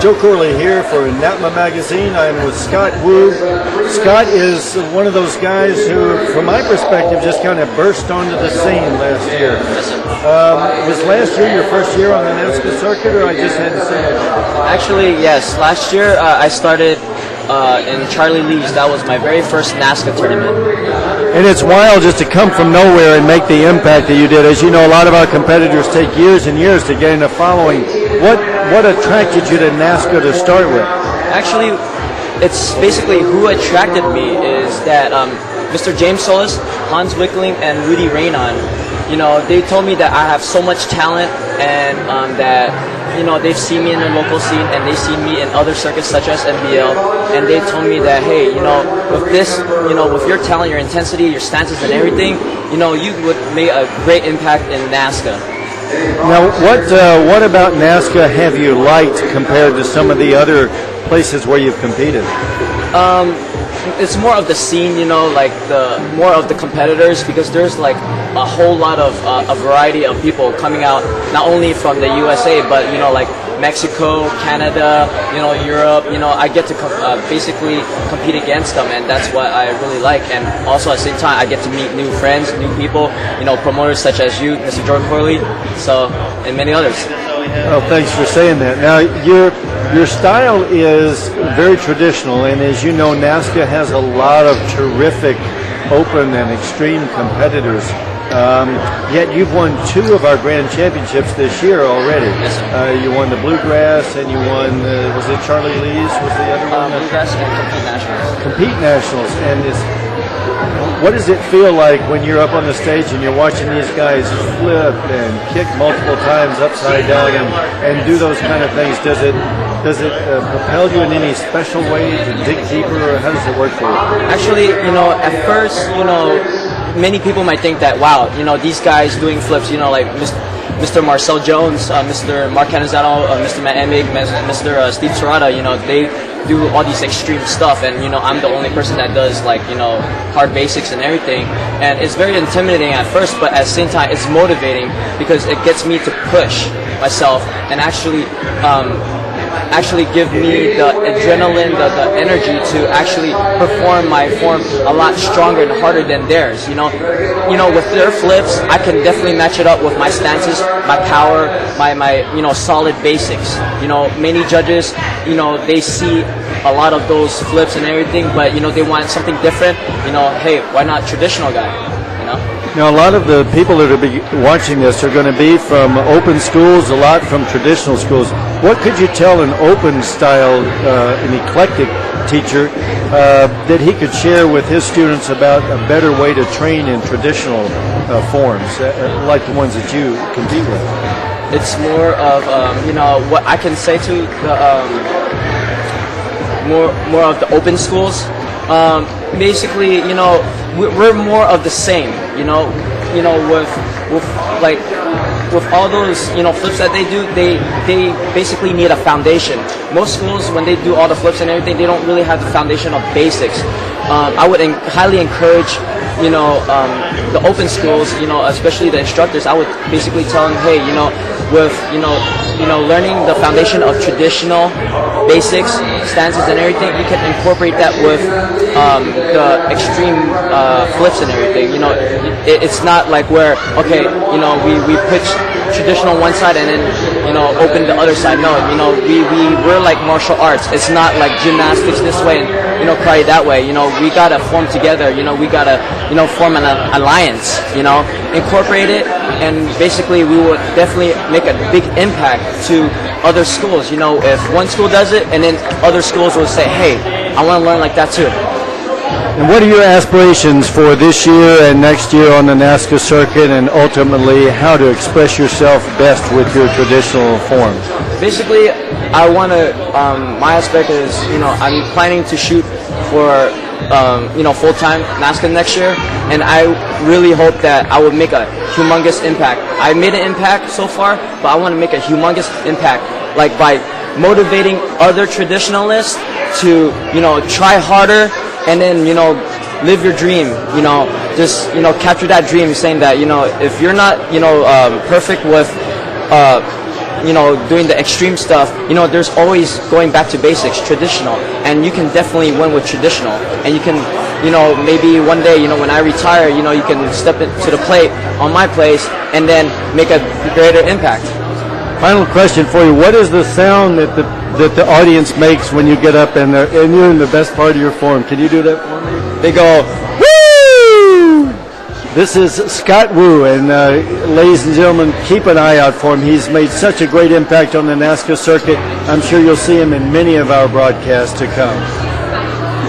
Joe Corley here for NAPMA Magazine. I'm with Scott Wu. Scott is one of those guys who, from my perspective, just kind of burst onto the scene last year. Was last year your first year on the NASCAR circuit, or I just hadn't seen it? Actually, yes. Last year I started in Charlie Lee's. That was my very first NASCAR tournament. And it's wild just to come from nowhere and make the impact that you did. As you know, a lot of our competitors take years and years to gain a following. What attracted you to NASCAR to start with? Actually, it's basically who attracted me is that Mr. James Solis, Hans Wickling, and Rudy Raynon. You know, they told me that I have so much talent and that, you know, they've seen me in the local scene and they've seen me in other circuits such as NBL, and they told me that, hey, you know, with this, you know, with your talent, your intensity, your stances and everything, you know, you would make a great impact in NASCAR. Now, what about NASCAR have you liked compared to some of the other places where you've competed? It's more of the scene, you know, like more of the competitors, because there's like a whole lot of a variety of people coming out, not only from the USA, but you know, like Mexico, Canada, you know, Europe. You know, I get to basically compete against them, and that's what I really like. And also at the same time, I get to meet new friends, new people, you know, promoters such as you, Mr. Jordan Corley, so, and many others. Oh, thanks for saying that. Now, your style is very traditional, and as you know, NASCAR has a lot of terrific open and extreme competitors. Yet you've won 2 of our grand championships this year already. Yes, sir. You won the Bluegrass, and you won, was it Charlie Lee's? Was the other one? Bluegrass and Compete Nationals. Compete Nationals. And what does it feel like when you're up on the stage and you're watching these guys flip and kick multiple times upside down and do those kind of things? Does it propel you in any special way to dig deeper, or how does it work for you? Actually, you know, at first, you know, many people might think that, wow, you know, these guys doing flips, you know, like Mr. Marcel Jones, Mr. Mark Canizano, Mr. Matt Emig, Mr. Steve Serrata, you know, they do all these extreme stuff, and you know, I'm the only person that does, like, you know, hard basics and everything, and it's very intimidating at first, but at the same time it's motivating because it gets me to push myself and actually give me the adrenaline, the energy to actually perform my form a lot stronger and harder than theirs. You know, with their flips, I can definitely match it up with my stances, my power, my you know, solid basics. You know, many judges, you know, they see a lot of those flips and everything, but you know, they want something different. You know, hey, why not traditional guy? You know. Now, a lot of the people that are watching this are going to be from open schools, a lot from traditional schools. What could you tell an open style, an eclectic teacher that he could share with his students about a better way to train in traditional forms, like the ones that you compete with? It's more of, you know, what I can say to the more of the open schools. Basically, you know, we're more of the same, you know, with all those, you know, flips that they do, they basically need a foundation. Most schools, when they do all the flips and everything, they don't really have the foundation of basics. I would highly encourage, you know, the open schools, you know, especially the instructors, I would basically tell them, hey, you know, with, you know, learning the foundation of traditional basics, stances and everything, you can incorporate that with the extreme flips and everything. You know, it's not like where, okay, you know, we pitch traditional on one side and then, you know, open the other side. No, you know, we're like martial arts. It's not like gymnastics this way and, you know, karate that way. You know, we gotta form together. You know, we gotta, you know, form an alliance. You know, incorporate it, and basically we would definitely make a big impact to other schools. You know, if one school does it, and then other schools will say, hey, I want to learn like that too. And what are your aspirations for this year and next year on the NASCAR circuit, and ultimately how to express yourself best with your traditional forms? Basically, I want to, my aspect is, you know, I'm planning to shoot for, you know, full-time NASCAR next year, and I really hope that I will make a humongous impact. I made an impact so far, but I want to make a humongous impact, like by motivating other traditionalists to, you know, try harder, and then, you know, live your dream. You know, just, you know, capture that dream, saying that, you know, if you're not, you know, perfect with doing the extreme stuff, there's always going back to basics, traditional, and you can definitely win with traditional. And you can, maybe one day, when I retire, you can step into the plate on my place and then make a greater impact. Final question for you: what is the sound that the audience makes when you get up and you're in the best part of your form? Can you do that for me? They go, Woo! This is Scott Wu, and ladies and gentlemen, keep an eye out for him. He's made such a great impact on the NASCAR circuit. I'm sure you'll see him in many of our broadcasts to come.